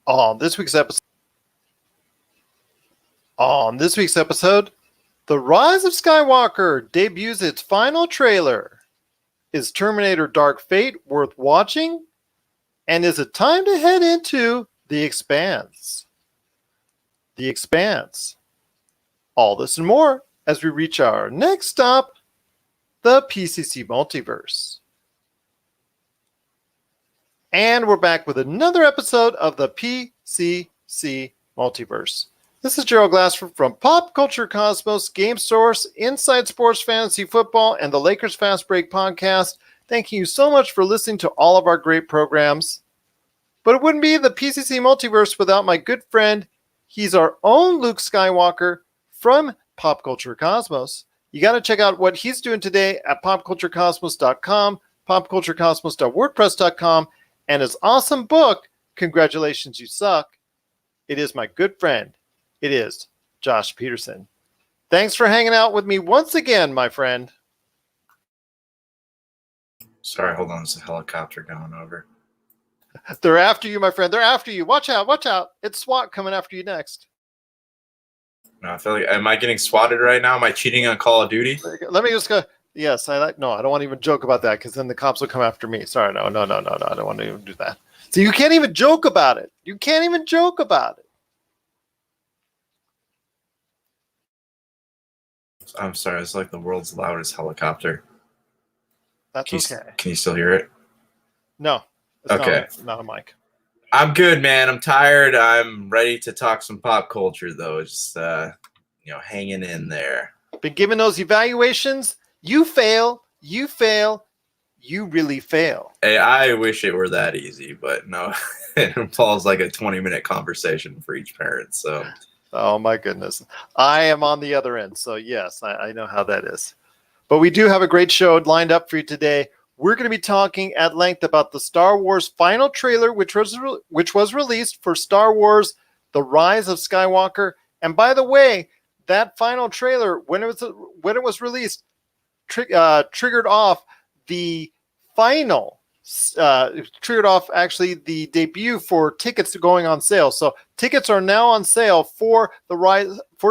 On this week's episode, The Rise of Skywalker debuts its final trailer. Is Terminator Dark Fate worth watching? And is it time to head into The Expanse? The Expanse. All this and more as we reach our next stop, the PCC Multiverse. And we're back with another episode of the PCC Multiverse. This is Gerald Glassford from Pop Culture Cosmos, Game Source, Inside Sports Fantasy Football, and the Lakers Fast Break podcast. Thanking you so much for listening to all of our great programs. But it wouldn't be the PCC Multiverse without my good friend. He's our own Luke Skywalker from Pop Culture Cosmos. You got to check out what he's doing today at popculturecosmos.com, popculturecosmos.wordpress.com, and his awesome book, Congratulations, You Suck. It is my good friend. It is Josh Peterson. Thanks for hanging out with me once again, my friend. Sorry, hold on. There's a helicopter going over. They're after you, my friend. They're after you. Watch out. Watch out. It's SWAT coming after you next. No, I feel like, am I getting swatted right now? Am I cheating on Call of Duty? Let me just go. Yes, I don't want to even joke about that because then the cops will come after me. Sorry, no. I don't want to even do that. So you can't even joke about it. You can't even joke about it. I'm sorry. It's like the world's loudest helicopter. That's okay. Can you still hear it? No. It's okay. Not a mic. I'm good, man. I'm tired. I'm ready to talk some pop culture, though. Just, hanging in there. Been given those evaluations. You fail. You fail. You really fail. Hey, I wish it were that easy, but no. It involves like a 20-minute conversation for each parent, so... Oh, my goodness. I am on the other end, so yes, I know how that is. But we do have a great show lined up for you today. We're going to be talking at length about the Star Wars final trailer, which was released for Star Wars The Rise of Skywalker. And by the way, that final trailer, when it was released, triggered off the final triggered off actually the debut for tickets going on sale. So tickets are now on sale for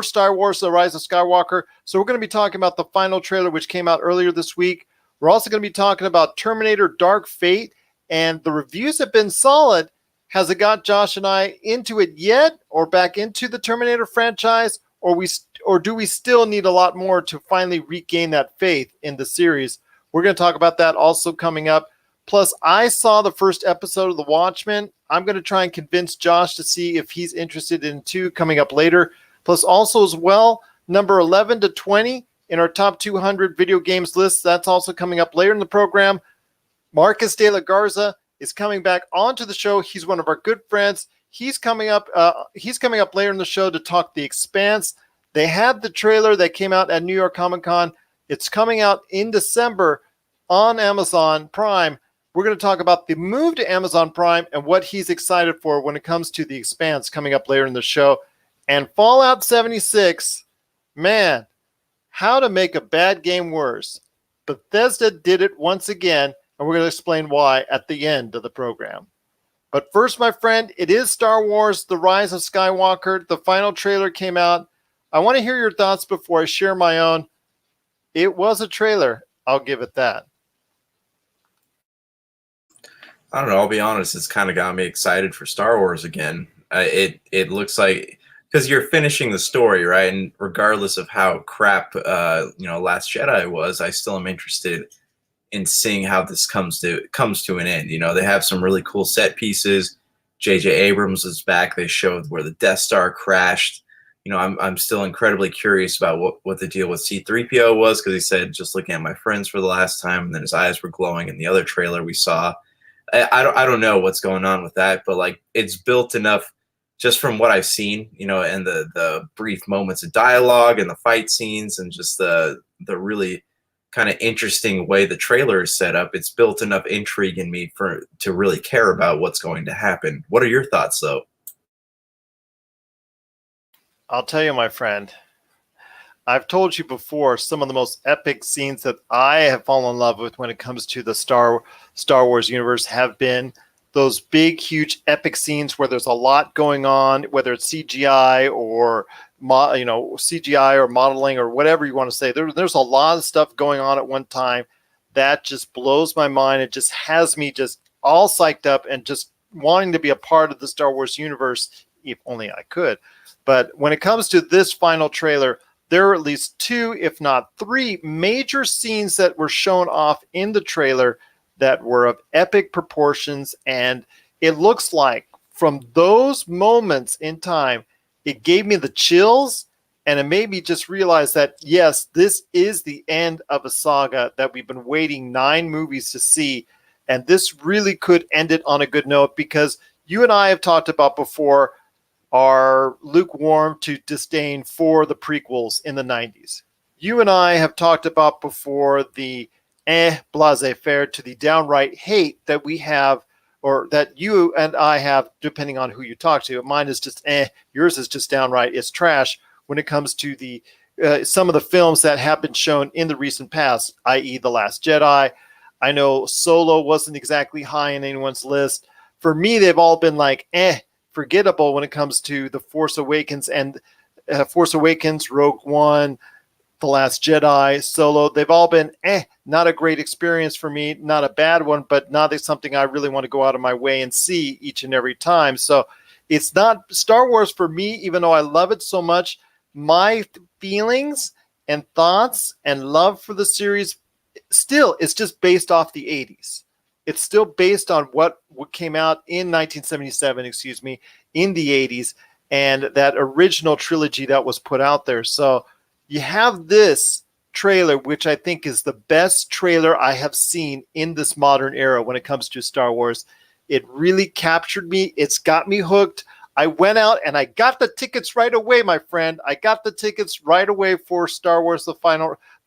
Star Wars The Rise of Skywalker. So we're going to be talking about the final trailer, which came out earlier this week. We're also going to be talking about Terminator Dark Fate, and the reviews have been solid. Has it got Josh and I into it yet, or back into the Terminator franchise, or do we still need a lot more to finally regain that faith in the series? We're going to talk about that also coming up. Plus, I saw the first episode of The Watchmen. I'm going to try and convince Josh to see if he's interested in two coming up later. Plus, also as well, number 11 to 20 in our top 200 video games list. That's also coming up later in the program. Marcus de la Garza is coming back onto the show. He's one of our good friends. He's coming up later in the show to talk The Expanse. They had the trailer that came out at New York Comic Con. It's coming out in December on Amazon Prime. We're going to talk about the move to Amazon Prime and what he's excited for when it comes to The Expanse coming up later in the show. And Fallout 76, man, how to make a bad game worse. Bethesda did it once again, and we're going to explain why at the end of the program. But first, my friend, it is Star Wars The Rise of Skywalker. The final trailer came out. I want to hear your thoughts before I share my own. It was a trailer. I'll give it that. I don't know. I'll be honest. It's kind of got me excited for Star Wars again. It looks like, because you're finishing the story, right? And regardless of how crap, Last Jedi was, I still am interested in seeing how this comes to an end. You know, they have some really cool set pieces. J.J. Abrams is back. They showed where the Death Star crashed. You know, I'm still incredibly curious about what the deal with C-3PO was, because he said, just looking at my friends for the last time, and then his eyes were glowing in the other trailer we saw. I don't know what's going on with that, but like, it's built enough just from what I've seen, you know, and the brief moments of dialogue and the fight scenes and just the really kind of interesting way the trailer is set up. It's built enough intrigue in me to really care about what's going to happen. What are your thoughts, though? I'll tell you, my friend, I've told you before, some of the most epic scenes that I have fallen in love with when it comes to the Star Wars universe have been those big, huge, epic scenes where there's a lot going on, whether it's CGI or CGI or modeling or whatever you want to say. There's a lot of stuff going on at one time that just blows my mind. It just has me just all psyched up and just wanting to be a part of the Star Wars universe, if only I could. But when it comes to this final trailer, there are at least 2, if not 3, major scenes that were shown off in the trailer that were of epic proportions. And it looks like from those moments in time, it gave me the chills, and it made me just realize that, yes, this is the end of a saga that we've been waiting 9 movies to see. And this really could end it on a good note, because you and I have talked about before are lukewarm to disdain for the prequels in the 90s. You and I have talked about before the blase-faire to the downright hate that we have, or that you and I have, depending on who you talk to. Mine is just yours is just downright, it's trash when it comes to the some of the films that have been shown in the recent past, i.e. The Last Jedi. I know Solo wasn't exactly high in anyone's list. For me, they've all been like, forgettable when it comes to The Force Awakens and Force Awakens, Rogue One, The Last Jedi, Solo. They've all been not a great experience for me, not a bad one, but not something I really want to go out of my way and see each and every time. So it's not Star Wars for me, even though I love it so much. My feelings and thoughts and love for the series still is just based off the 80s. It's still based on what came out in 1977, in the 80s, and that original trilogy that was put out there. So you have this trailer, which I think is the best trailer I have seen in this modern era when it comes to Star Wars. It really captured me. It's got me hooked. I went out and I got the tickets right away, my friend. I got the tickets right away for Star Wars, The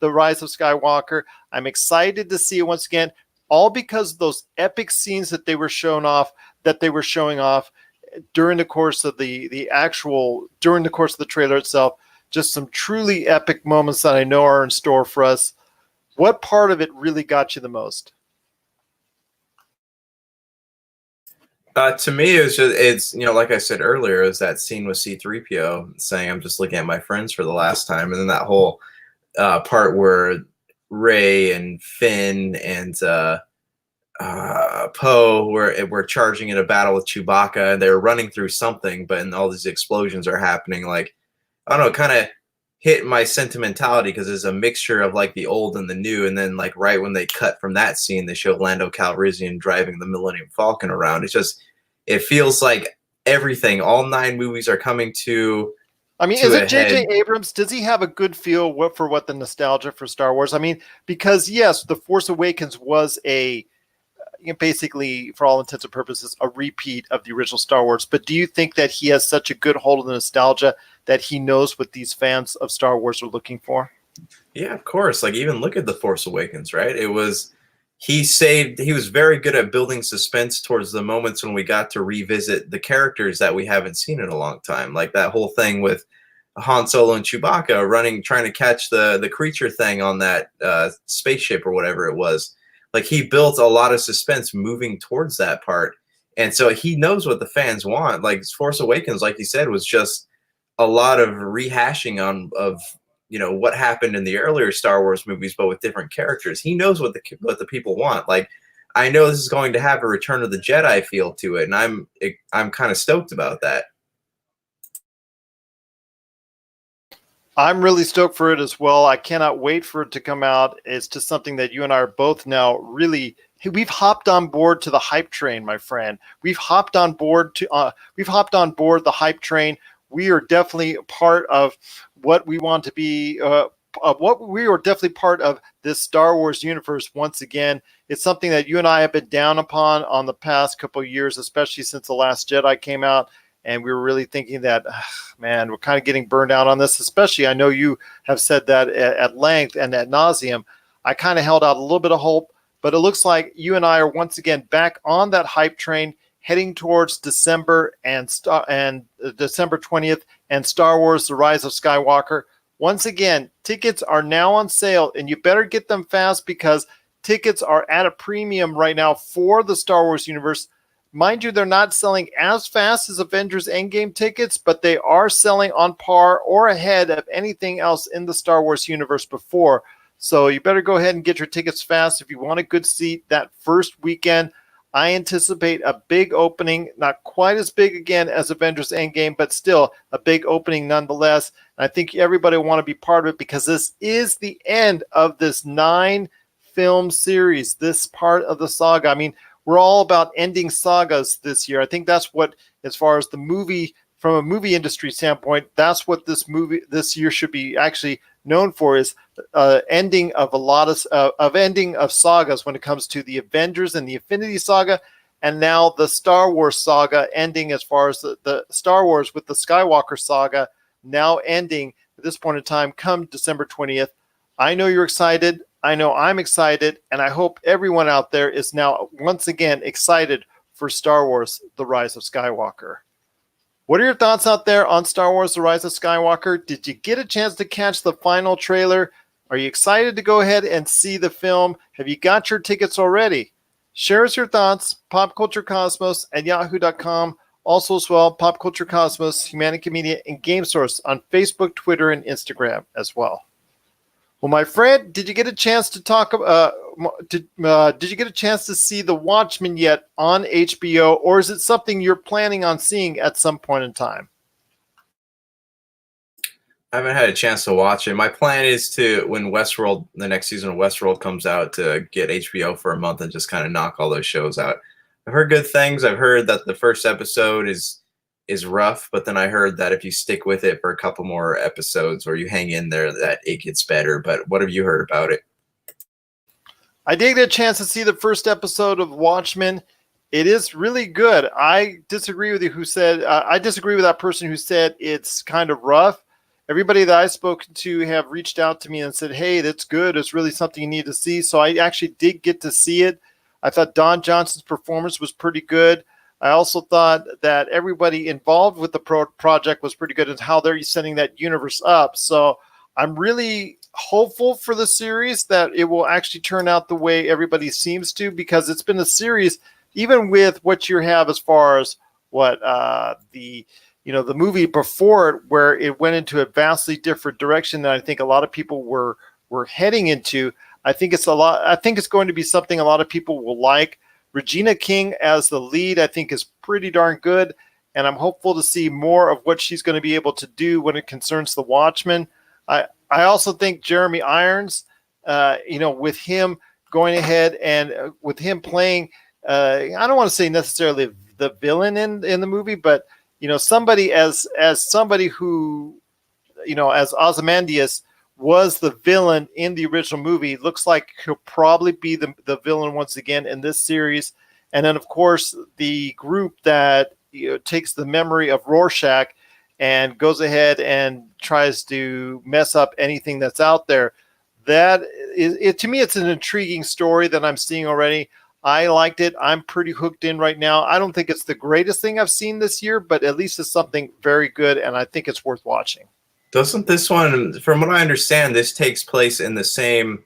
Rise of Skywalker. I'm excited to see it once again, all because of those epic scenes that they were showing off during the course of during the course of the trailer itself. Just some truly epic moments that I know are in store for us. What part of it really got you the most? To me, it's like I said earlier, is that scene with C-3PO saying, "I'm just looking at my friends for the last time," and then that whole part where Rey and Finn and Poe were charging in a battle with Chewbacca, and they're running through something, but and all these explosions are happening. Like, I don't know, kind of hit my sentimentality because there's a mixture of like the old and the new, and then like right when they cut from that scene, they show Lando Calrissian driving the Millennium Falcon around. It feels like everything, all 9 movies are coming to. I mean, is it J.J. Abrams? Does he have a good feel for what the nostalgia for Star Wars? I mean, because yes, The Force Awakens was basically, for all intents and purposes, a repeat of the original Star Wars. But do you think that he has such a good hold of the nostalgia that he knows what these fans of Star Wars are looking for? Yeah, of course. Like, even look at The Force Awakens, right? He was very good at building suspense towards the moments when we got to revisit the characters that we haven't seen in a long time. Like that whole thing with Han Solo and Chewbacca trying to catch the creature thing on that spaceship or whatever it was. Like, he built a lot of suspense moving towards that part. And so he knows what the fans want. Like, Force Awakens, like you said, was just a lot of rehashing of what happened in the earlier Star Wars movies, but with different characters. He knows what the people want. Like, I know this is going to have a Return of the Jedi feel to it, and I'm kind of stoked about that. I'm really stoked for it as well. I cannot wait for it to come out. It's just something that you and I are both now we've hopped on board to the hype train, my friend. We've hopped on board the hype train. We are definitely part of what we want to be. We are definitely part of this Star Wars universe once again. It's something that you and I have been down upon on the past couple of years, especially since The Last Jedi came out. And we were really thinking that, man, we're kind of getting burned out on this. Especially, I know you have said that at length and ad nauseum. I kind of held out a little bit of hope, but it looks like you and I are once again back on that hype train, heading towards December and December 20th and Star Wars: The Rise of Skywalker. Once again, tickets are now on sale, and you better get them fast because tickets are at a premium right now for the Star Wars universe. Mind you, they're not selling as fast as Avengers Endgame tickets, but they are selling on par or ahead of anything else in the Star Wars universe before. So you better go ahead and get your tickets fast if you want a good seat that first weekend. I anticipate a big opening, not quite as big again as Avengers Endgame, but still a big opening nonetheless. And I think everybody will want to be part of it because this is the end of this 9-film series, this part of the saga. I mean, we're all about ending sagas this year. I think that's what, as far as the movie, from a movie industry standpoint, that's what this year should be actually known for, is ending of a lot of ending of sagas when it comes to the Avengers and the Infinity Saga, and now the Star Wars saga ending, as far as the Star Wars with the Skywalker saga now ending at this point in time come December 20th. I know you're excited. I know I'm excited, and I hope everyone out there is now once again excited for Star Wars: The Rise of Skywalker. What are your thoughts out there on Star Wars: The Rise of Skywalker? Did you get a chance to catch the final trailer? Are you excited to go ahead and see the film? Have you got your tickets already? Share us your thoughts, popculturecosmos@yahoo.com. Also as well, Pop Culture Cosmos, Humanica Media, and Game Source on Facebook, Twitter, and Instagram as well. Well, my friend, did you get a chance to talk? Did you get a chance to see The Watchmen yet on HBO, or is it something you're planning on seeing at some point in time? I haven't had a chance to watch it. My plan is to, when Westworld, the next season of Westworld comes out, to get HBO for a month and just kind of knock all those shows out. I've heard good things. I've heard that the first episode is rough, but then I heard that if you stick with it for a couple more episodes or you hang in there, that it gets better. But what have you heard about it? I did get a chance to see the first episode of Watchmen. It is really good. I disagree with you who said, I disagree with that person who said it's kind of rough. Everybody that I've spoken to have reached out to me and said, hey, that's good. It's really something you need to see. So I actually did get to see it. I thought Don Johnson's performance was pretty good. I also thought that everybody involved with the project was pretty good in how they're setting that universe up. So I'm really hopeful for the series that it will actually turn out the way everybody seems to, because it's been a series, even with what you have as far as what the movie before it, where it went into a vastly different direction than I think a lot of people were heading into. I think it's going to be something a lot of people will like. Regina King as the lead, I think, is pretty darn good, and I'm hopeful to see more of what she's going to be able to do when it concerns the Watchmen. I also think Jeremy Irons, with him going ahead and with him playing, I don't want to say necessarily the villain in the movie, but somebody as somebody who, as Ozymandias was the villain in the original movie, looks like he'll probably be the villain once again in this series. And then, of course, the group that takes the memory of Rorschach and goes ahead and tries to mess up anything that's out there. That is, to me, it's an intriguing story that I'm seeing already. I liked it. I'm pretty hooked in right now. I don't think it's the greatest thing I've seen this year, but at least it's something very good, and I think it's worth watching. Doesn't this one, from what I understand, this takes place in the same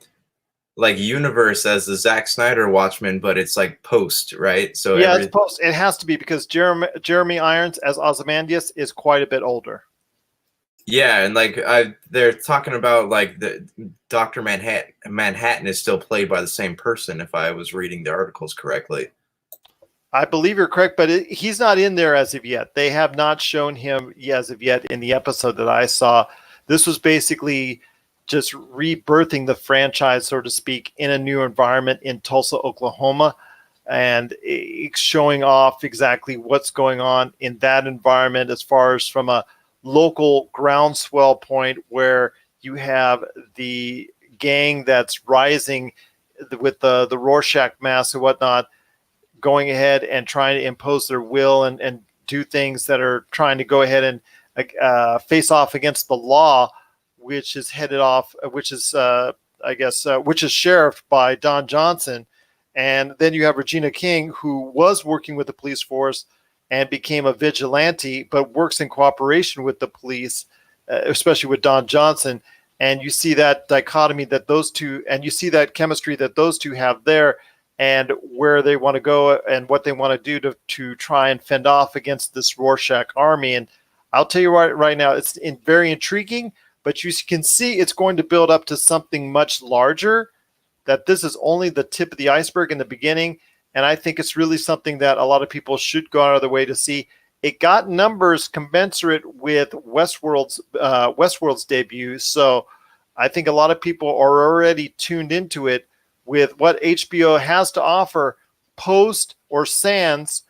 universe as the Zack Snyder Watchmen, but it's like post, right? So yeah, it's post. It has to be, because Jeremy Irons as Ozymandias is quite a bit older. Yeah, and they're talking about the Dr. Manhattan is still played by the same person, if I was reading the articles correctly. I believe you're correct, but he's not in there as of yet. They have not shown him as of yet in the episode that I saw. This was basically just rebirthing the franchise, so to speak, in a new environment in Tulsa, Oklahoma, and showing off exactly what's going on in that environment as far as from a local groundswell point, where you have the gang that's rising with the Rorschach mask and whatnot, going ahead and trying to impose their will and do things that are trying to go ahead and face off against the law, which is which is sheriffed by Don Johnson. And then you have Regina King, who was working with the police force and became a vigilante, but works in cooperation with the police, especially with Don Johnson. And you see that dichotomy that those two, and you see that chemistry that those two have there. and where they want to go and what they want to do to try and fend off against this Rorschach army. And I'll tell you right now, it's very intriguing, but you can see it's going to build up to something much larger, that this is only the tip of the iceberg in the beginning. And I think it's really something that a lot of people should go out of their way to see. It got numbers commensurate with Westworld's debut. So I think a lot of people are already tuned into it with what HBO has to offer post or sans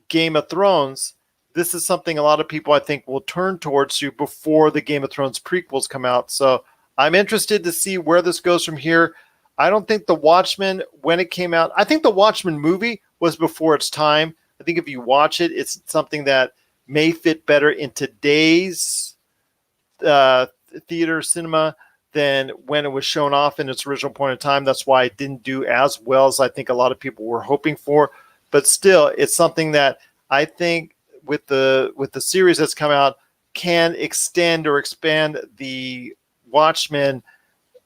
Game of Thrones. This is something a lot of people, I think, will turn towards you before the Game of Thrones prequels come out. So I'm interested to see where this goes from here. I don't think The Watchmen, when it came out, I think the Watchmen movie was before its time. I think if you watch it, it's something that may fit better in today's theater cinema than when it was shown off in its original point in time. That's why it didn't do as well as I think a lot of people were hoping for. But still, it's something that I think with the series that's come out can extend or expand the Watchmen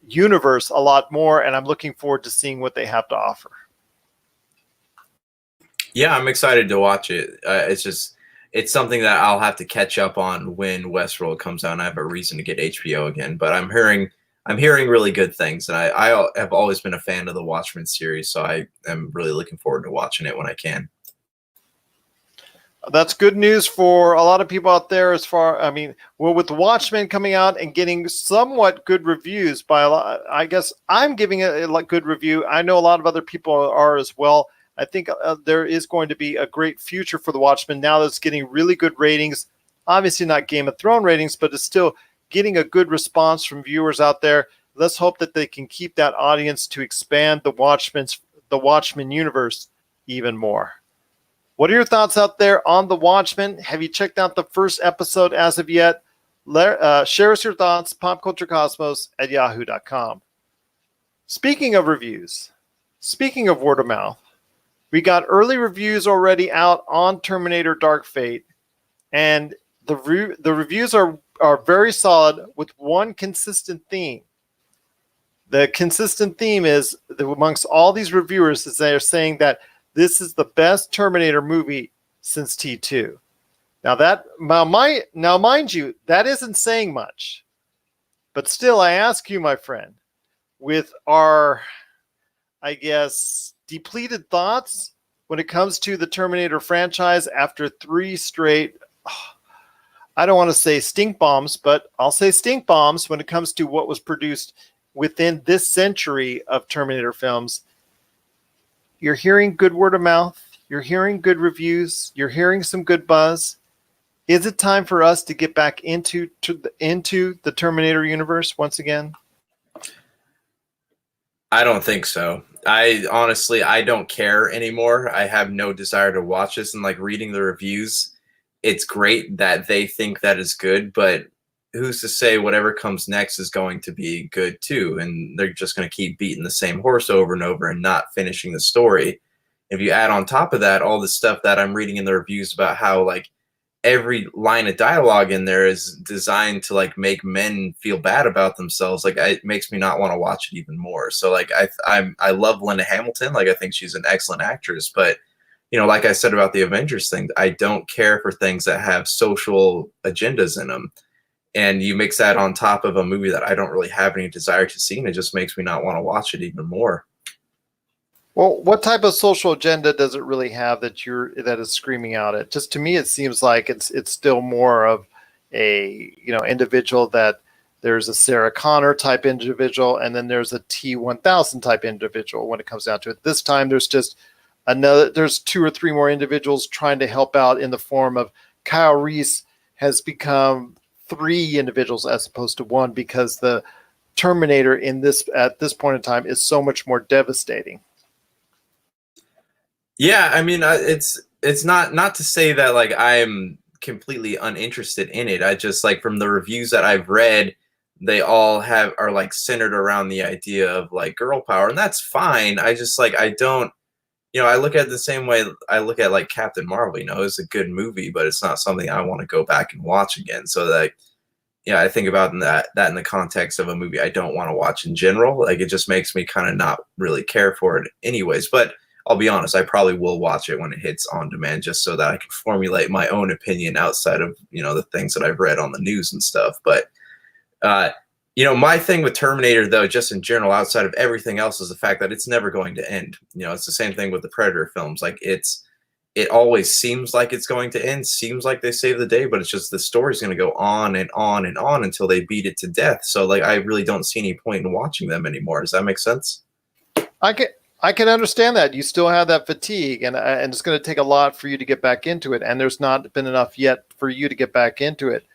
universe a lot more, and I'm looking forward to seeing what they have to offer. Yeah, I'm excited to watch it. It's something that I'll have to catch up on when Westworld comes out and I have a reason to get HBO again. But I'm hearing really good things, and I have always been a fan of the Watchmen series, so I am really looking forward to watching it when I can. That's good news for a lot of people out there. With the Watchmen coming out and getting somewhat good reviews by a lot, I guess I'm giving it a good review. I know a lot of other people are as well. I think there is going to be a great future for the Watchmen now that it's getting really good ratings. Obviously not Game of Thrones ratings, but it's still getting a good response from viewers out there. Let's hope that they can keep that audience to expand the Watchmen universe even more. What are your thoughts out there on The Watchmen? Have you checked out the first episode as of yet? Share us your thoughts, popculturecosmos@yahoo.com. Speaking of reviews, speaking of word of mouth, we got early reviews already out on Terminator Dark Fate, and the reviews are very solid with one consistent theme. The consistent theme is that amongst all these reviewers is they're saying that this is the best Terminator movie since T2. Now mind you, that isn't saying much. But still, I ask you, my friend, with our, I guess, depleted thoughts when it comes to the Terminator franchise after 3 straight, I don't want to say stink bombs, but I'll say stink bombs when it comes to what was produced within this century of Terminator films. You're hearing good word of mouth. You're hearing good reviews. You're hearing some good buzz. Is it time for us to get back into the Terminator universe once again? I don't think so. I honestly don't care anymore. I have no desire to watch this, and like reading the reviews, it's great that they think that is good, but who's to say whatever comes next is going to be good too? And they're just going to keep beating the same horse over and over and not finishing the story. If you add on top of that all the stuff that I'm reading in the reviews about how like every line of dialogue in there is designed to like make men feel bad about themselves, like it makes me not want to watch it even more. So like I love Linda Hamilton. Like I think she's an excellent actress, but like I said about the Avengers thing, I don't care for things that have social agendas in them. And you mix that on top of a movie that I don't really have any desire to see, and it just makes me not want to watch it even more. Well, what type of social agenda does it really have that is screaming out at? Just to me, it seems like it's still more of a individual that there's a Sarah Connor type individual, and then there's a T-1000 type individual. When it comes down to it, this time there's 2 or 3 more individuals trying to help out in the form of Kyle Reese has become 3 individuals as opposed to 1 because the Terminator at this point in time is so much more devastating. Yeah, I mean, it's not to say that like I'm completely uninterested in it. I just like from the reviews that I've read, they all are like centered around the idea of like girl power, and that's fine. I just like I don't, I look at it the same way I look at like Captain Marvel. It's a good movie, but it's not something I want to go back and watch again. So like, I think about that in the context of a movie I don't want to watch in general. Like it just makes me kind of not really care for it anyways. But I'll be honest, I probably will watch it when it hits on demand, just so that I can formulate my own opinion outside of, the things that I've read on the news and stuff. But uh, my thing with Terminator, though, just in general, outside of everything else, is the fact that it's never going to end. It's the same thing with the Predator films. Like, it always seems like it's going to end, seems like they save the day, but it's just the story's going to go on and on and on until they beat it to death. So, like, I really don't see any point in watching them anymore. Does that make sense? I can understand that. You still have that fatigue, and it's going to take a lot for you to get back into it, and there's not been enough yet for you to get back into it.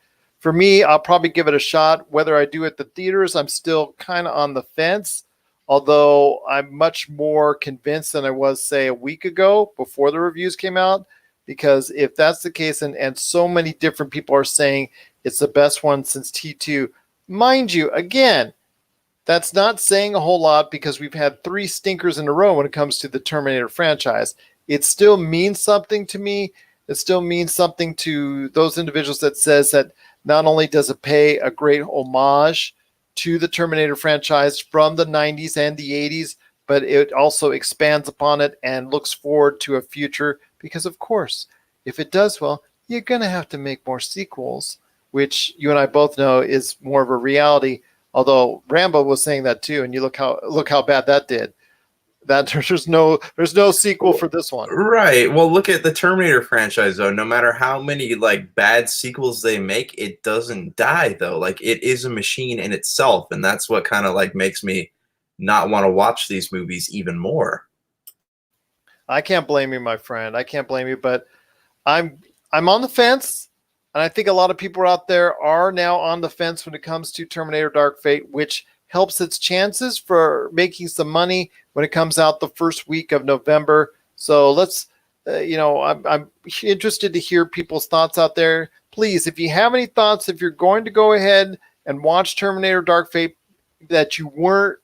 For me, I'll probably give it a shot. Whether I do at the theaters, I'm still kind of on the fence, although I'm much more convinced than I was, say, a week ago before the reviews came out, because if that's the case, and so many different people are saying it's the best one since T2, mind you, again, that's not saying a whole lot because we've had 3 stinkers in a row when it comes to the Terminator franchise. It still means something to me. It still means something to those individuals that says that not only does it pay a great homage to the Terminator franchise from the 90s and the 80s, but it also expands upon it and looks forward to a future because, of course, if it does well, you're going to have to make more sequels, which you and I both know is more of a reality. Although Rambo was saying that too, and you look how bad that did. That there's no sequel for this one. Right. Well, look at the Terminator franchise, though. No matter how many like bad sequels they make, it doesn't die, though. Like, it is a machine in itself, and that's what kind of like makes me not want to watch these movies even more. I can't blame you, my friend. I can't blame you, but I'm on the fence. And I think a lot of people out there are now on the fence when it comes to Terminator Dark Fate, which helps its chances for making some money when it comes out the first week of November. So let's, I'm interested to hear people's thoughts out there. Please, if you have any thoughts, if you're going to go ahead and watch Terminator Dark Fate that you weren't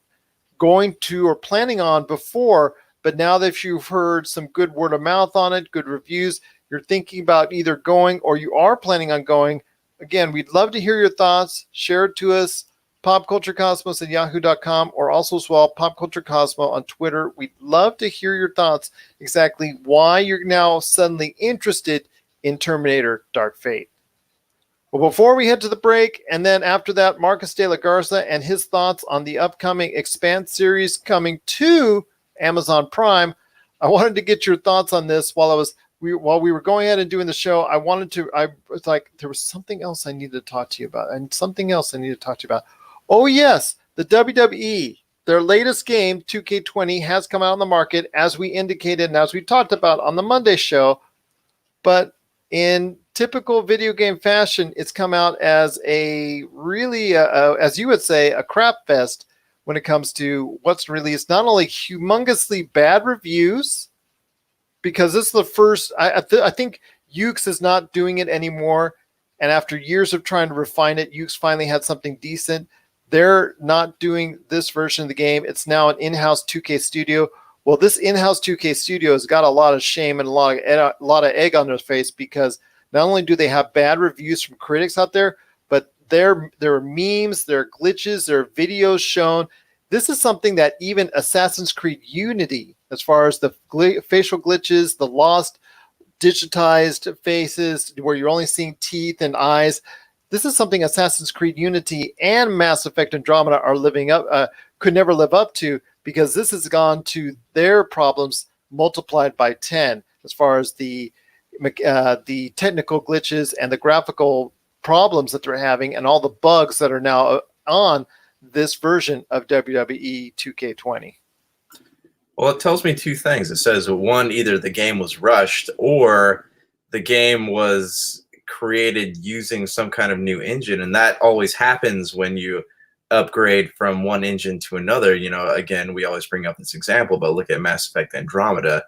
going to or planning on before, but now that you've heard some good word of mouth on it, good reviews, you're thinking about either going or you are planning on going, again, we'd love to hear your thoughts. Share it to us, popculturecosmos@yahoo.com, or also as well, popculturecosmo on Twitter. We'd love to hear your thoughts, exactly why you're now suddenly interested in Terminator Dark Fate. Well, before we head to the break, and then after that, Marcus de la Garza and his thoughts on the upcoming Expanse series coming to Amazon Prime, I wanted to get your thoughts on this while we were going ahead and doing the show. I was like, there was something else I needed to talk to you about, and something else I need to talk to you about. Oh yes, the WWE, their latest game, 2K20, has come out on the market, as we indicated and as we talked about on the Monday show. But in typical video game fashion, it's come out as a really, as you would say, a crap fest when it comes to what's released. Not only humongously bad reviews, because this is the first, I think Ukes is not doing it anymore. And after years of trying to refine it, Ukes finally had something decent. They're not doing this version of the game. It's now an in-house 2K studio. Well, this in-house 2K studio has got a lot of shame and a lot of egg on their face, because not only do they have bad reviews from critics out there, but there are memes, there are glitches, there are videos shown. This is something that even Assassin's Creed Unity, as far as the facial glitches, the lost digitized faces where you're only seeing teeth and eyes, this is something Assassin's Creed Unity and Mass Effect Andromeda are could never live up to, because this has gone to their problems multiplied by 10 as far as the technical glitches and the graphical problems that they're having and all the bugs that are now on this version of WWE 2K20. Well, it tells me two things. It says, one, either the game was rushed or the game was created using some kind of new engine. And that always happens when you upgrade from one engine to another. Again, we always bring up this example, but look at Mass Effect Andromeda.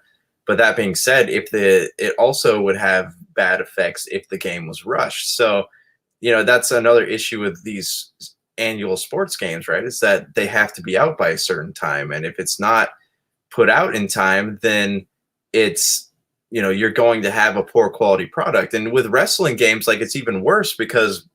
But that being said, it also would have bad effects if the game was rushed. So, that's another issue with these annual sports games, right? Is that they have to be out by a certain time. And if it's not put out in time, then it's, you're going to have a poor quality product. And with wrestling games, like, it's even worse, because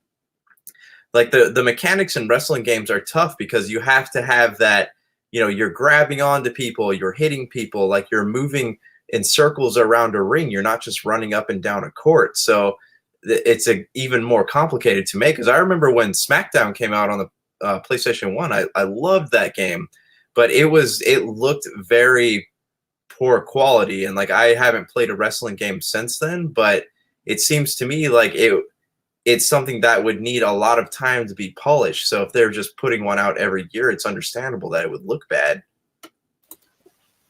like the mechanics in wrestling games are tough, because you have to have that you're grabbing onto people, you're hitting people, like you're moving in circles around a ring. You're not just running up and down a court. So it's even more complicated to make. Because I remember when SmackDown came out on the PlayStation 1, I loved that game, but it looked very poor quality. And like, I haven't played a wrestling game since then, but it seems to me like it's something that would need a lot of time to be polished. So if they're just putting one out every year, it's understandable that it would look bad.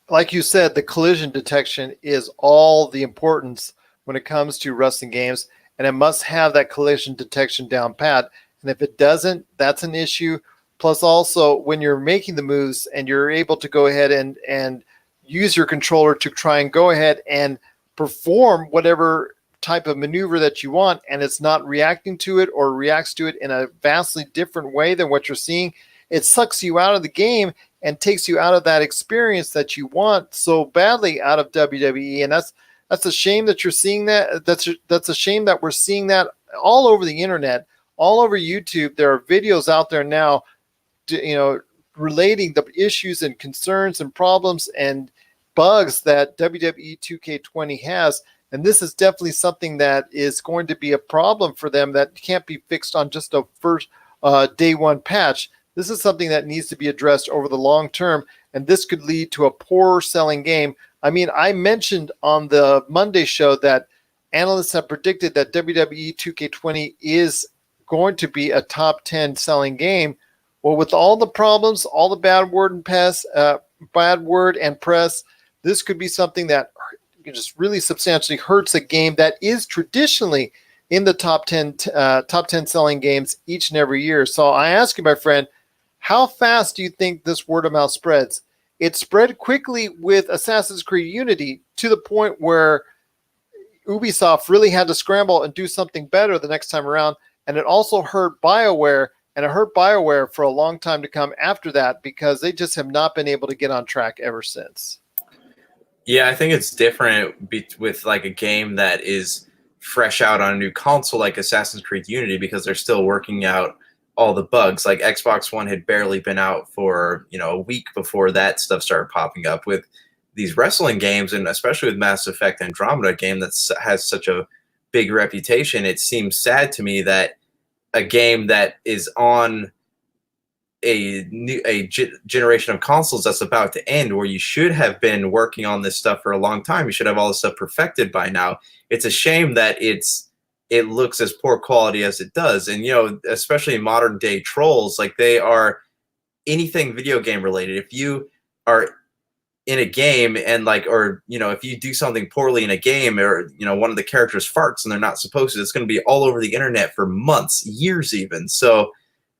Like you said, the collision detection is all the importance when it comes to wrestling games, and it must have that collision detection down pat. And if it doesn't, that's an issue. Plus, also, when you're making the moves and you're able to go ahead and use your controller to try and go ahead and perform whatever type of maneuver that you want, and it's not reacting to it or reacts to it in a vastly different way than what you're seeing, it sucks you out of the game and takes you out of that experience that you want so badly out of WWE. And that's a shame that you're seeing that. That's a shame that we're seeing that all over the internet, all over YouTube. There are videos out there now, relating the issues and concerns and problems and bugs that WWE 2K20 has. And this is definitely something that is going to be a problem for them that can't be fixed on just a first day one patch. This is something that needs to be addressed over the long term, and this could lead to a poorer selling game. I mean, I mentioned on the Monday show that analysts have predicted that WWE 2K20 is going to be a top 10 selling game. Well, with all the problems, all the bad word and press, this could be something that just really substantially hurts a game that is traditionally in the top 10 selling games each and every year. So I ask you, my friend, how fast do you think this word of mouth spreads? It spread quickly with Assassin's Creed Unity to the point where Ubisoft really had to scramble and do something better the next time around. And it also hurt BioWare, and it hurt BioWare for a long time to come after that because they just have not been able to get on track ever since. Yeah, I think it's different with like a game that is fresh out on a new console like Assassin's Creed Unity because they're still working out all the bugs. Like Xbox One had barely been out for, a week before that stuff started popping up. With these wrestling games, and especially with Mass Effect Andromeda, a game that has such a big reputation, it seems sad to me that a game that is on a generation of consoles that's about to end, where you should have been working on this stuff for a long time, you should have all this stuff perfected by now. It's a shame that it looks as poor quality as it does. And especially in modern day trolls, like, they are anything video game related. If you are in a game and if you do something poorly in a game, or one of the characters farts and they're not supposed to, it's going to be all over the internet for months, years even. So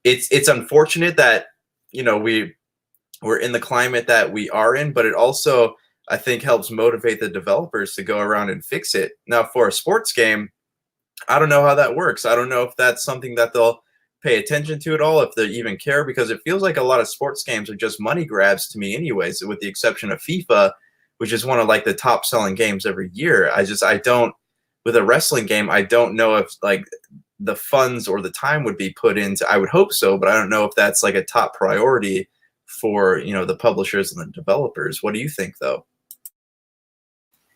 it's unfortunate that we're in the climate that we are in, but it also, I think, helps motivate the developers to go around and fix it. Now, for a sports game, I don't know how that works. I don't know if that's something that they'll pay attention to at all, if they even care, because it feels like a lot of sports games are just money grabs to me anyways, with the exception of FIFA, which is one of the top selling games every year. I don't, with a wrestling game, I don't know if the funds or the time would be put into. I would hope so, but I don't know if that's a top priority for the publishers and the developers. What do you think, though?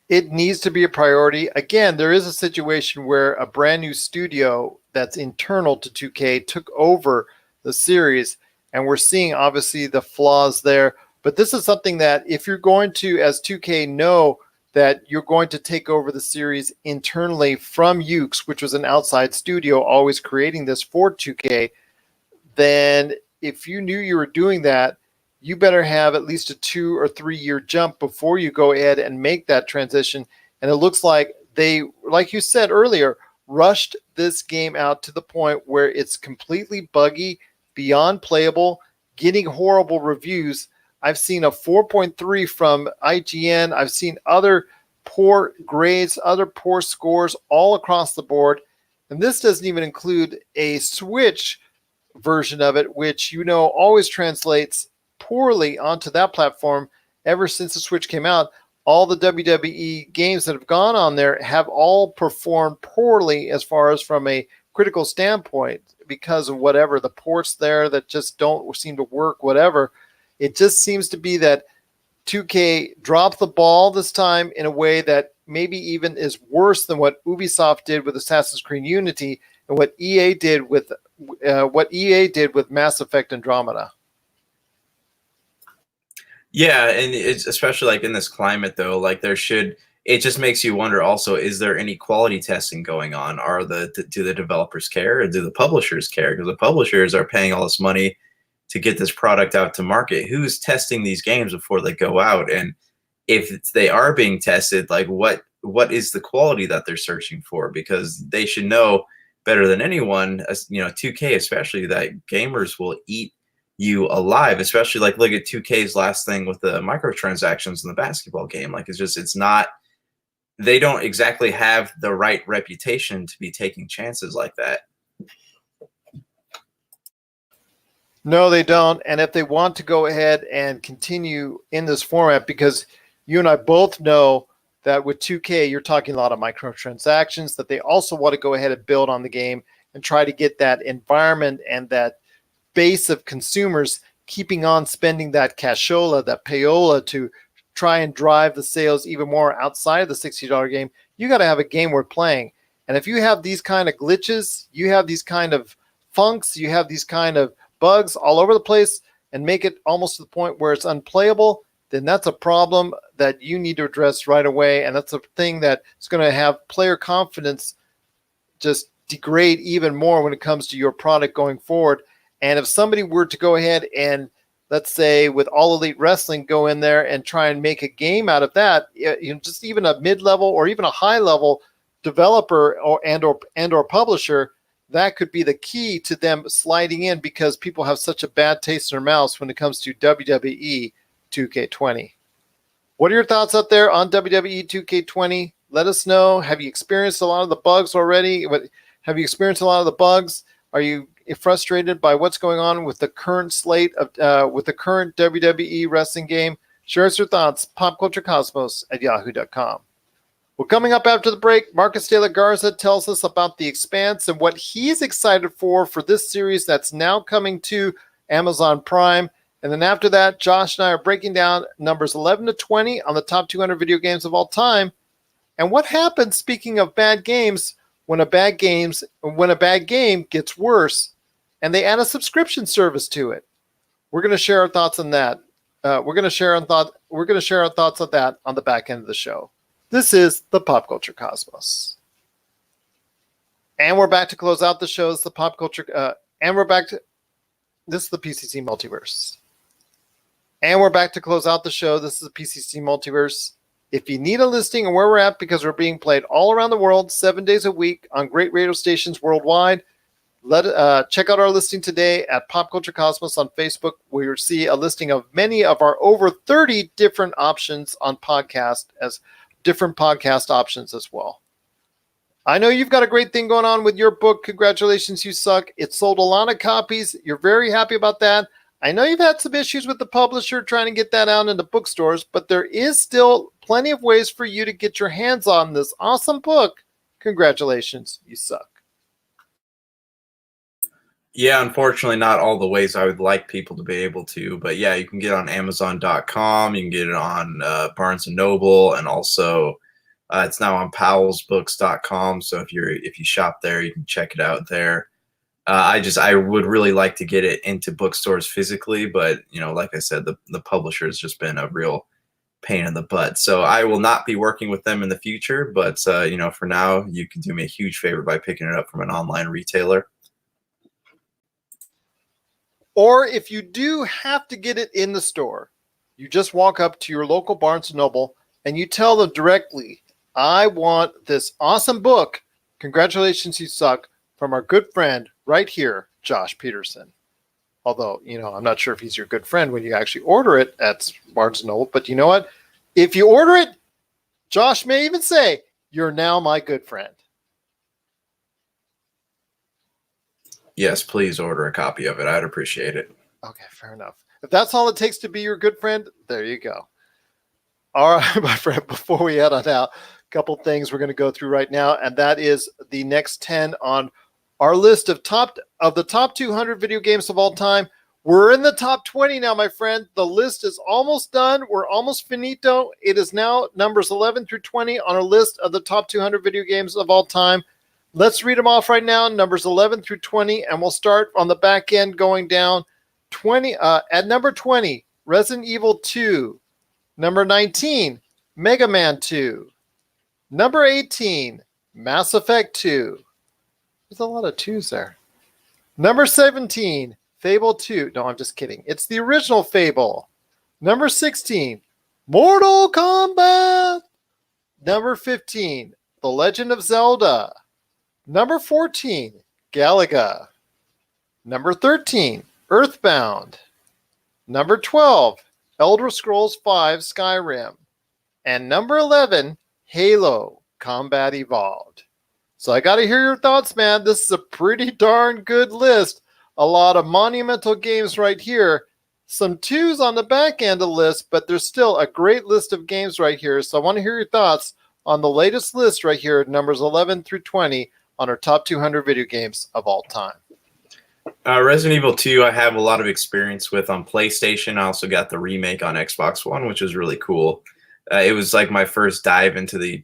It needs to be a priority. Again, there is a situation where a brand new studio that's internal to 2K took over the series, and we're seeing obviously the flaws there. But this is something that if you're going to, as 2K, know that you're going to take over the series internally from Ukes, which was an outside studio always creating this for 2K, then if you knew you were doing that, you better have at least a 2 or 3 year jump before you go ahead and make that transition. And it looks like they, like you said earlier, rushed this game out to the point where it's completely buggy, beyond playable, getting horrible reviews. I've seen a 4.3 from IGN. I've seen other poor grades, other poor scores all across the board. And this doesn't even include a Switch version of it, which always translates poorly onto that platform. Ever since the Switch came out, all the WWE games that have gone on there have all performed poorly as far as from a critical standpoint because of whatever, the ports there that just don't seem to work, whatever. It just seems to be that 2K dropped the ball this time in a way that maybe even is worse than what Ubisoft did with Assassin's Creed Unity and what EA did with Mass Effect Andromeda. Yeah, and it's especially like in this climate though, like it just makes you wonder also, is there any quality testing going on? Do the developers care, or do the publishers care? Because the publishers are paying all this money to get this product out to market. Who's testing these games before they go out? And if they are being tested, like what is the quality that they're searching for? Because they should know better than anyone, 2K especially, that gamers will eat you alive, especially like look at 2K's last thing with the microtransactions in the basketball game. Like it's not, they don't exactly have the right reputation to be taking chances like that. No, they don't. And if they want to go ahead and continue in this format, because you and I both know that with 2K, you're talking a lot of microtransactions, that they also want to go ahead and build on the game and try to get that environment and that base of consumers keeping on spending that cashola, that payola, to try and drive the sales even more outside of the $60 game. You got to have a game worth playing. And if you have these kind of glitches, you have these kind of funks, you have these kind of bugs all over the place and make it almost to the point where it's unplayable, then that's a problem that you need to address right away. And that's a thing that is going to have player confidence just degrade even more when it comes to your product going forward. And if somebody were to go ahead and, let's say, with All Elite Wrestling, go in there and try and make a game out of that, just even a mid-level or even a high-level developer or publisher, that could be the key to them sliding in, because people have such a bad taste in their mouths when it comes to WWE 2K20. What are your thoughts out there on WWE 2K20? Let us know. Have you experienced a lot of the bugs already? Have you experienced a lot of the bugs? Are you frustrated by what's going on with the current slate of with the current WWE wrestling game? Share us your thoughts. popculturecosmos@yahoo.com. Well, coming up after the break, Marcus de la Garza tells us about The Expanse and what he's excited for this series that's now coming to Amazon Prime. And then after that, Josh and I are breaking down numbers 11 to 20 on the top 200 video games of all time. And what happens, speaking of bad games, when a bad game gets worse and they add a subscription service to it. We're going to share our thoughts on that. We're going to share our thoughts on that on the back end of the show. This is the Pop Culture Cosmos. And we're back to close out the show. This is the Pop Culture this is the PCC Multiverse. And we're back to close out the show. This is the PCC Multiverse. If you need a listing of where we're at, because we're being played all around the world, 7 days a week on great radio stations worldwide, check out our listing today at Pop Culture Cosmos on Facebook, where you'll see a listing of many of our over 30 different options on podcast, as different podcast options as well. I know you've got a great thing going on with your book. Congratulations, You Suck. It sold a lot of copies. You're very happy about that. I know you've had some issues with the publisher trying to get that out into bookstores, but there is still plenty of ways for you to get your hands on this awesome book. Congratulations, You Suck. Yeah, unfortunately, not all the ways I would like people to be able to, but yeah, you can get it on Amazon.com. You can get it on Barnes & Noble, and also it's now on powellsbooks.com. So if you shop there, you can check it out there. I would really like to get it into bookstores physically, but like I said, the publisher has just been a real pain in the butt. So I will not be working with them in the future, but for now, you can do me a huge favor by picking it up from an online retailer. Or if you do have to get it in the store, you just walk up to your local Barnes & Noble and you tell them directly, I want this awesome book, Congratulations, You Suck, from our good friend right here, Josh Peterson. Although, I'm not sure if he's your good friend when you actually order it at Barnes & Noble, but you know what? If you order it, Josh may even say, you're now my good friend. Yes, please order a copy of it. I'd appreciate it. Okay, fair enough. If that's all it takes to be your good friend, there you go. All right, my friend, before we head on out, a couple things we're going to go through right now, and that is the next 10 on our list of the top 200 video games of all time. We're in the top 20 now, my friend. The list is almost done. We're almost finito. It is now numbers 11 through 20 on our list of the top 200 video games of all time. Let's read them off right now, numbers 11 through 20, and we'll start on the back end going down. At number 20, Resident Evil 2. Number 19, Mega Man 2. Number 18, Mass Effect 2. There's a lot of twos there. Number 17, Fable 2. No, I'm just kidding. It's the original Fable. Number 16, Mortal Kombat. Number 15, The Legend of Zelda. Number 14, Galaga. Number 13, Earthbound. Number 12, Elder Scrolls V Skyrim. And number 11, Halo Combat Evolved. So I got to hear your thoughts, man. This is a pretty darn good list. A lot of monumental games right here. Some twos on the back end of the list, but there's still a great list of games right here. So I want to hear your thoughts on the latest list right here, numbers 11 through 20 on our top 200 video games of all time. Resident Evil 2, I have a lot of experience with on PlayStation. I also got the remake on Xbox One, which was really cool. It was like my first dive into the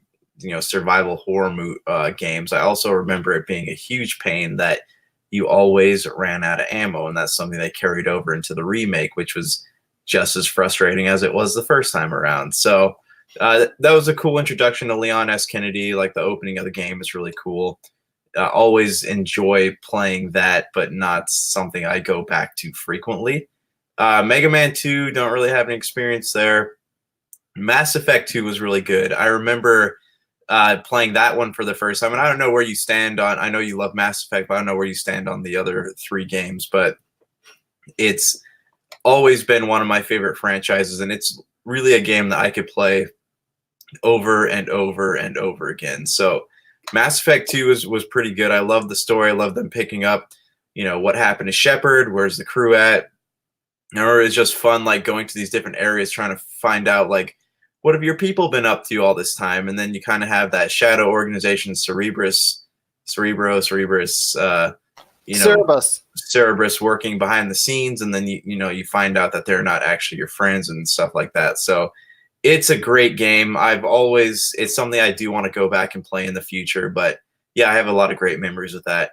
survival horror games. I also remember it being a huge pain that you always ran out of ammo, and that's something they carried over into the remake, which was just as frustrating as it was the first time around. So that was a cool introduction to Leon S. Kennedy. Like, the opening of the game is really cool. Always enjoy playing that, but not something I go back to frequently. Mega Man 2, don't really have any experience there. Mass Effect 2 was really good. I remember playing that one for the first time, and I don't know where you stand on, I know you love Mass Effect, but I don't know where you stand on the other three games, but it's always been one of my favorite franchises, and it's really a game that I could play over and over and over again. So Mass Effect 2 was pretty good. I love the story. I love them picking up, what happened to Shepard, where's the crew at. Or it's just fun, like, going to these different areas, trying to find out, like, what have your people been up to all this time? And then you kind of have that shadow organization, Cerebrus, Cerebrus working behind the scenes, and then you find out that they're not actually your friends and stuff like that. So it's a great game. It's something I do want to go back and play in the future, but yeah, I have a lot of great memories with that.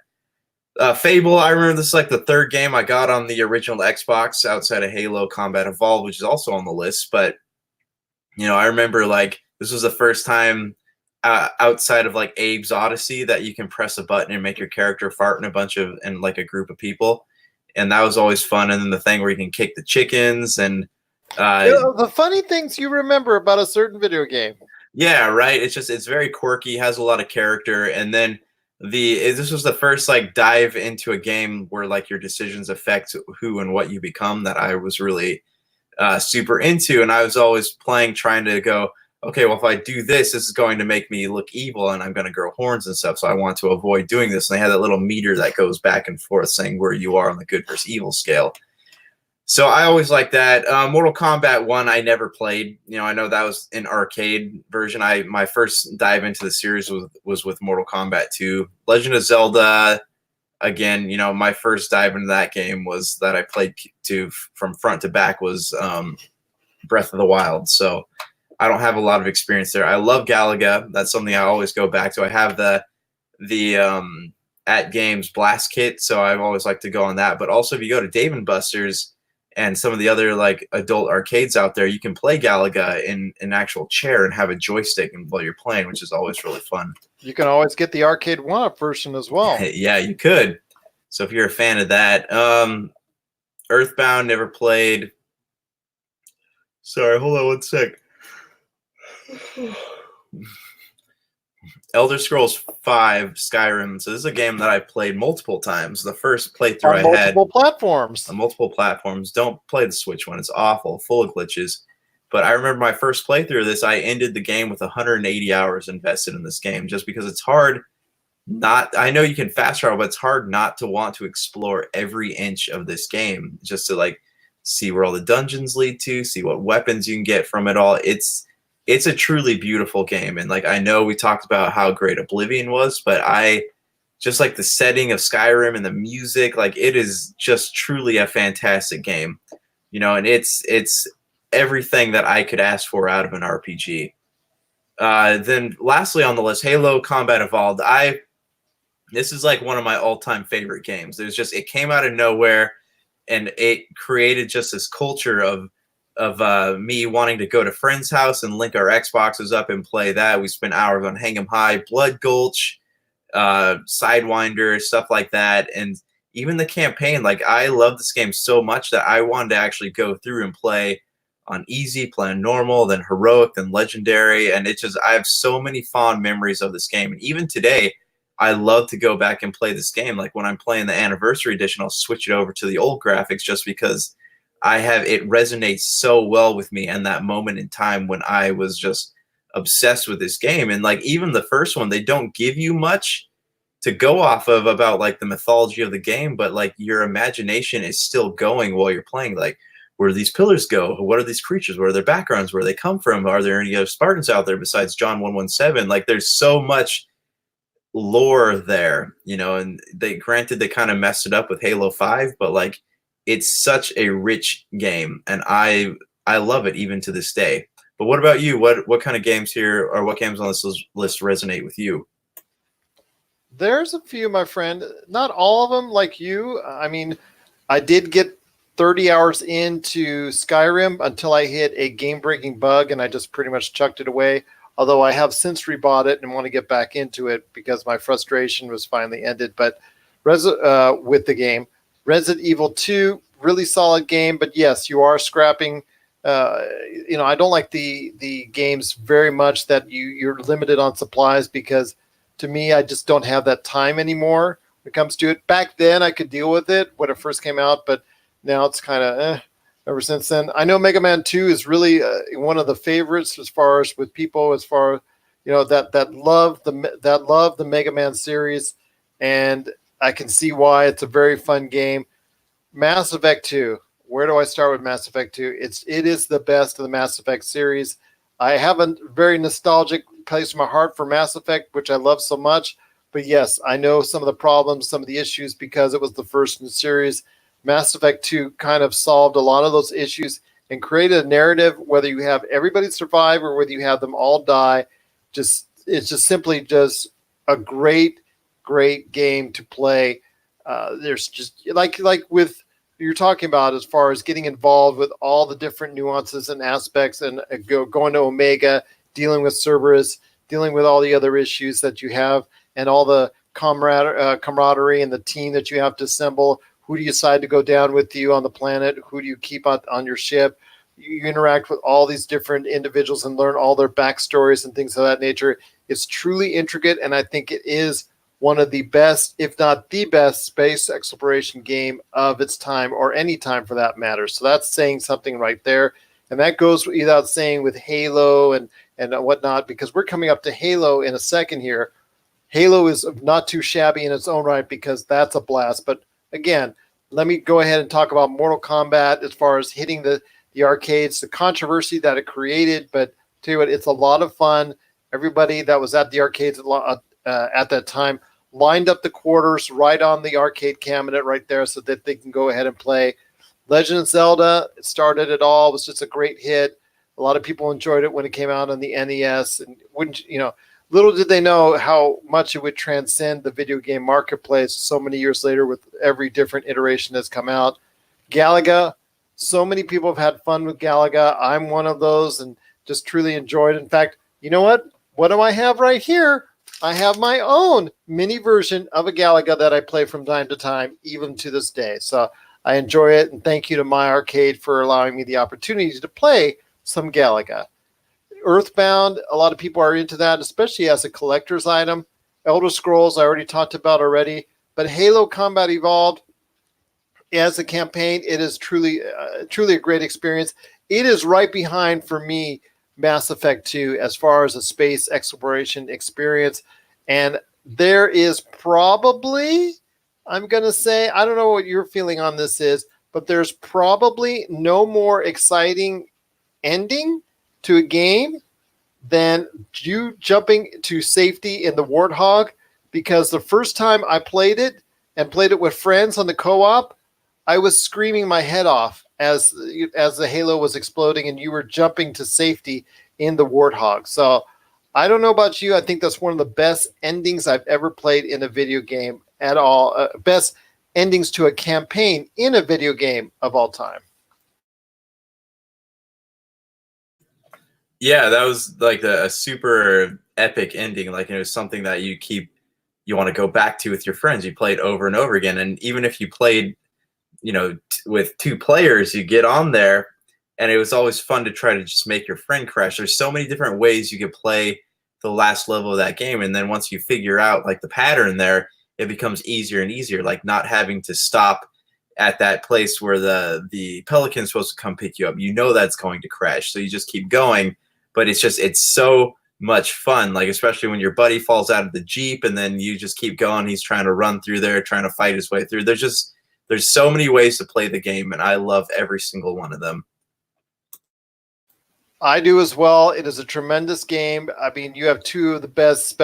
Fable, I remember this is like the third game I got on the original Xbox outside of Halo Combat Evolved, which is also on the list. But, I remember, like, this was the first time outside of, like, Abe's Odyssey that you can press a button and make your character fart in a group of people. And that was always fun. And then the thing where you can kick the chickens and the funny things you remember about a certain video game. Yeah, right. It's very quirky, has a lot of character. And then this was the first, like, dive into a game where, like, your decisions affect who and what you become that I was really super into. And I was always playing, trying to go, okay, well, if I do this, this is going to make me look evil and I'm going to grow horns and stuff. So I want to avoid doing this. And they had that little meter that goes back and forth saying where you are on the good versus evil scale. So I always like that. Mortal Kombat 1, I never played. I know that was an arcade version. My first dive into the series was with Mortal Kombat 2. Legend of Zelda, again, my first dive into that game was that I played from front to back was Breath of the Wild. So I don't have a lot of experience there. I love Galaga. That's something I always go back to. I have the At Games Blast Kit, so I've always liked to go on that. But also, if you go to Dave & Buster's and some of the other, like, adult arcades out there, you can play Galaga in an actual chair and have a joystick while you're playing, which is always really fun. You can always get the arcade one-up version as well. Yeah, you could. So if you're a fan of that. Earthbound, never played. Sorry, hold on one sec. Elder Scrolls V Skyrim. So this is a game that I played multiple times. The first playthrough I had multiple platforms. On multiple platforms. Don't play the Switch one. It's awful, full of glitches. But I remember my first playthrough of this, I ended the game with 180 hours invested in this game, just because it's hard I know you can fast travel, but it's hard not to want to explore every inch of this game, just to, like, see where all the dungeons lead to, see what weapons you can get from it all. It's a truly beautiful game. And, like, I know we talked about how great Oblivion was, but I just like the setting of Skyrim and the music, like it is just truly a fantastic game, you know, and it's everything that I could ask for out of an RPG. Then lastly on the list, Halo Combat Evolved. This is like one of my all-time favorite games. It came out of nowhere, and it created just this culture of me wanting to go to friends' house and link our Xboxes up and play that. We spent hours on Hang 'em High, Blood Gulch, Sidewinder, stuff like that, and even the campaign. Like, I love this game so much that I wanted to actually go through and play on easy, play on normal, then heroic, then legendary, and I have so many fond memories of this game. And even today, I love to go back and play this game. Like when I'm playing the anniversary edition, I'll switch it over to the old graphics just because it resonates so well with me and that moment in time when I was just obsessed with this game. And like even the first one, they don't give you much to go off of about like the mythology of the game, but like your imagination is still going while you're playing. Like, where do these pillars go? What are these creatures? What are their backgrounds? Where they come from? Are there any other Spartans out there besides John 117? Like, there's so much lore there, you know, and they kind of messed it up with Halo 5, but like it's such a rich game, and I love it even to this day. But what about you? What kind of games here, or what games on this list resonate with you? There's a few, my friend. Not all of them like you. I mean, I did get 30 hours into Skyrim until I hit a game-breaking bug, and I just pretty much chucked it away. Although I have since rebought it and want to get back into it because my frustration was finally ended. But with the game, Resident Evil 2, really solid game. But yes, you are scrapping. I don't like the games very much that you're limited on supplies, because to me, I just don't have that time anymore when it comes to it. Back then, I could deal with it when it first came out, but now it's kind of ever since then. I know Mega Man 2 is really one of the favorites as far as with people, as far that love the Mega Man series, and I can see why it's a very fun game. Mass Effect 2. Where do I start with Mass Effect 2? It is the best of the Mass Effect series. I have a very nostalgic place in my heart for Mass Effect, which I love so much. But yes, I know some of the problems, some of the issues, because it was the first in the series. Mass Effect 2 kind of solved a lot of those issues and created a narrative, whether you have everybody survive or whether you have them all die. It's just simply just a great, great game to play. There's just like with you're talking about, as far as getting involved with all the different nuances and aspects, and going to Omega, dealing with Cerberus, dealing with all the other issues that you have, and all the camaraderie and the team that you have to assemble. Who do you decide to go down with you on the planet? Who do you keep on your ship? You interact with all these different individuals and learn all their backstories and things of that nature. It's truly intricate, and I think it is one of the best, if not the best, space exploration game of its time, or any time for that matter. So that's saying something right there. And that goes without saying with Halo and whatnot, because we're coming up to Halo in a second here. Halo is not too shabby in its own right, because that's a blast. But again, let me go ahead and talk about Mortal Kombat as far as hitting the arcades, the controversy that it created. But tell you what, it's a lot of fun. Everybody that was at the arcades at that time lined up the quarters right on the arcade cabinet right there so that they can go ahead and play. Legend of Zelda, it started it all. It was just a great hit. A lot of people enjoyed it when it came out on the NES. And little did they know how much it would transcend the video game marketplace so many years later with every different iteration that's come out. Galaga, so many people have had fun with Galaga. I'm one of those, and just truly enjoyed it. In fact, you know what? What do I have right here? I have my own mini version of a Galaga that I play from time to time, even to this day. So I enjoy it, and thank you to My Arcade for allowing me the opportunity to play some Galaga. Earthbound, a lot of people are into that, especially as a collector's item. Elder Scrolls, I already talked about already. But Halo Combat Evolved, as a campaign, it is truly a great experience. It is right behind, for me, Mass Effect 2 as far as a space exploration experience. And there is probably, I'm going to say, I don't know what your feeling on this is, but there's probably no more exciting ending to a game than you jumping to safety in the Warthog, because the first time I played it and played it with friends on the co-op, I was screaming my head off as the Halo was exploding and you were jumping to safety in the Warthog. So I don't know about you. I think that's one of the best endings I've ever played in a video game at all. Best endings to a campaign in a video game of all time. Yeah, that was like a super epic ending. Like it was something that you want to go back to with your friends. You played over and over again, and even if you played, with two players, you get on there, and it was always fun to try to just make your friend crash. There's so many different ways you could play the last level of that game, and then once you figure out like the pattern there, it becomes easier and easier. Like not having to stop at that place where the pelican's supposed to come pick you up. That's going to crash, so you just keep going. But it's so much fun, like especially when your buddy falls out of the Jeep and then you just keep going. He's trying to run through there, trying to fight his way through. There's so many ways to play the game, and I love every single one of them. I do as well. It is a tremendous game. I mean, you have two of the best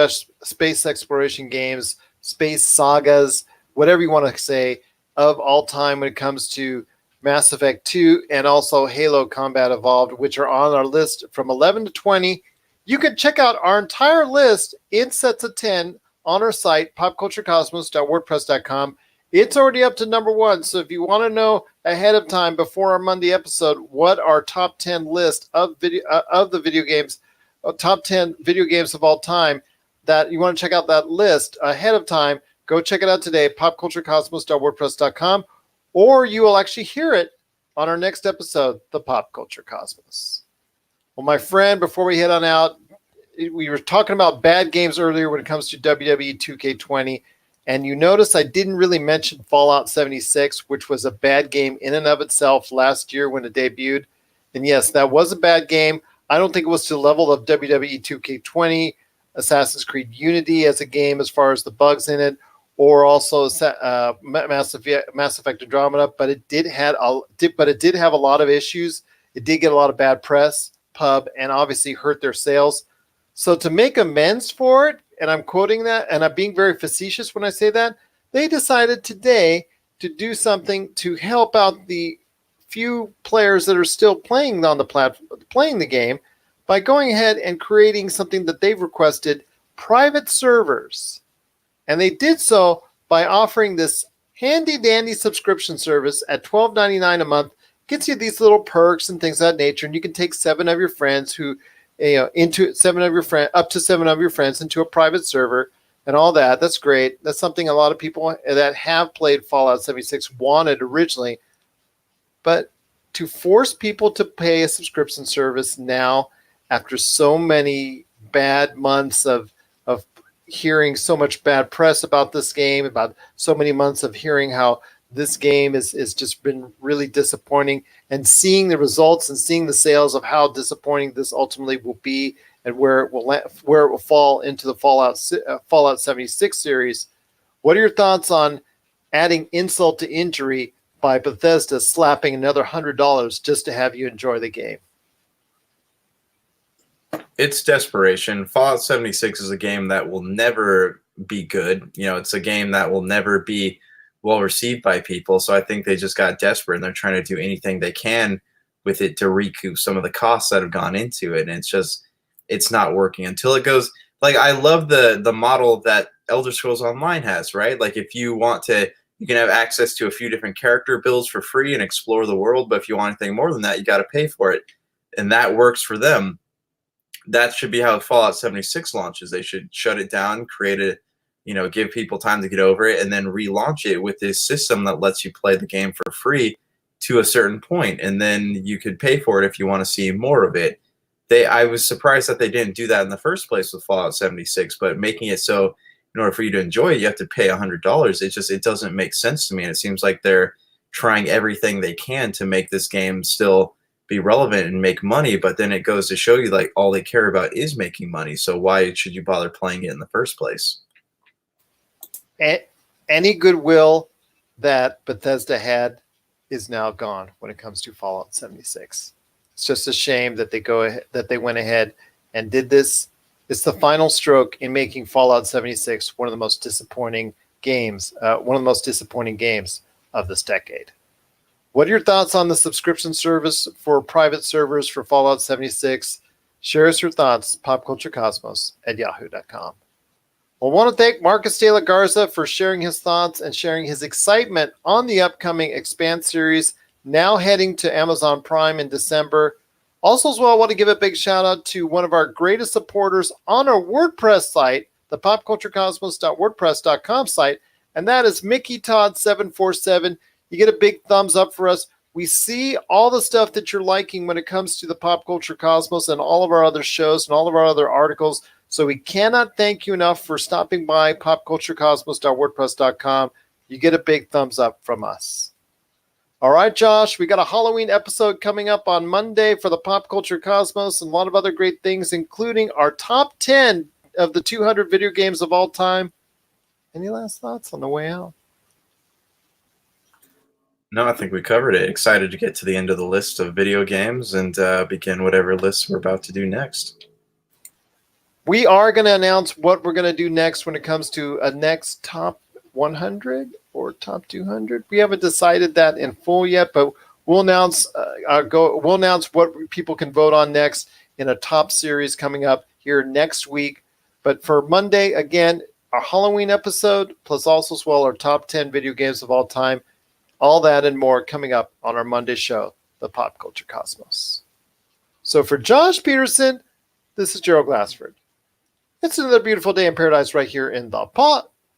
space exploration games, space sagas, whatever you want to say, of all time when it comes to Mass Effect 2 and also Halo Combat Evolved, which are on our list from 11 to 20. You can check out our entire list in sets of 10 on our site, popculturecosmos.wordpress.com. It's already up to number 1. So if you want to know ahead of time before our Monday episode what our top 10 list of the video games, top 10 video games of all time, that you want to check out that list ahead of time, go check it out today, popculturecosmos.wordpress.com, or you will actually hear it on our next episode, The Pop Culture Cosmos. Well, my friend, before we head on out, we were talking about bad games earlier when it comes to WWE 2K20, and you notice I didn't really mention Fallout 76, which was a bad game in and of itself last year when it debuted. And yes, that was a bad game. I don't think it was to the level of WWE 2K20, Assassin's Creed Unity as a game as far as the bugs in it, or also Mass Effect Andromeda, but it did have a lot of issues. It did get a lot of bad press, pub, and obviously hurt their sales. So to make amends for it, and I'm quoting that, and I'm being very facetious when I say that, they decided today to do something to help out the few players that are still playing on the platform, playing the game, by going ahead and creating something that they've requested, private servers. And they did so by offering this handy-dandy subscription service at $12.99 a month. Gets you these little perks and things of that nature, and you can take up to 7 of your friends into a private server and all that. That's great. That's something a lot of people that have played Fallout 76 wanted originally. But to force people to pay a subscription service now, after so many bad months of hearing so much bad press about this game, about so many months of hearing how this game is just been really disappointing, and seeing the results and seeing the sales of how disappointing this ultimately will be, and where it will fall into the Fallout 76 series. What are your thoughts on adding insult to injury by Bethesda slapping another $100 just to have you enjoy the game? It's desperation. Fallout 76 is a game that will never be good. It's a game that will never be well received by people. So I think they just got desperate and they're trying to do anything they can with it to recoup some of the costs that have gone into it. And it's not working until it goes. Like, I love the model that Elder Scrolls Online has, right? Like, if you want to, you can have access to a few different character builds for free and explore the world. But if you want anything more than that, you got to pay for it. And that works for them. That should be how Fallout 76 launches. They should shut it down, give people time to get over it, and then relaunch it with this system that lets you play the game for free to a certain point, and then you could pay for it if you want to see more of it. I was surprised that they didn't do that in the first place with Fallout 76, but making it so in order for you to enjoy it, you have to pay $100. It doesn't make sense to me, and it seems like they're trying everything they can to make this game still be relevant and make money, but then it goes to show you like all they care about is making money. So why should you bother playing it in the first place? Any goodwill that Bethesda had is now gone when it comes to Fallout 76. It's just a shame that they went ahead and did this. It's the final stroke in making Fallout 76 one of the most disappointing games of this decade. What are your thoughts on the subscription service for private servers for Fallout 76? Share us your thoughts, popculturecosmos@yahoo.com. I want to thank Marcus de la Garza for sharing his thoughts and sharing his excitement on the upcoming Expand series, now heading to Amazon Prime in December. Also, as well, I want to give a big shout out to one of our greatest supporters on our WordPress site, the popculturecosmos.wordpress.com site, and that is Mickey Todd 747. You get a big thumbs up for us. We see all the stuff that you're liking when it comes to the Pop Culture Cosmos and all of our other shows and all of our other articles. So we cannot thank you enough for stopping by popculturecosmos.wordpress.com. You get a big thumbs up from us. All right, Josh, we got a Halloween episode coming up on Monday for the Pop Culture Cosmos and a lot of other great things, including our top 10 of the 200 video games of all time. Any last thoughts on the way out? No, I think we covered it. Excited to get to the end of the list of video games and begin whatever lists we're about to do next. We are going to announce what we're going to do next when it comes to a next top 100 or top 200. We haven't decided that in full yet, but we'll announce what people can vote on next in a top series coming up here next week. But for Monday, again, our Halloween episode, plus also as well our top 10 video games of all time. All that and more coming up on our Monday show, the Pop Culture Cosmos. So for Josh Peterson, this is Gerald Glassford. It's another beautiful day in paradise right here in the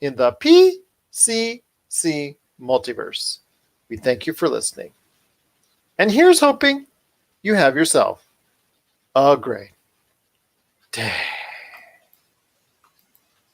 PCC Multiverse. We thank you for listening. And here's hoping you have yourself a great day.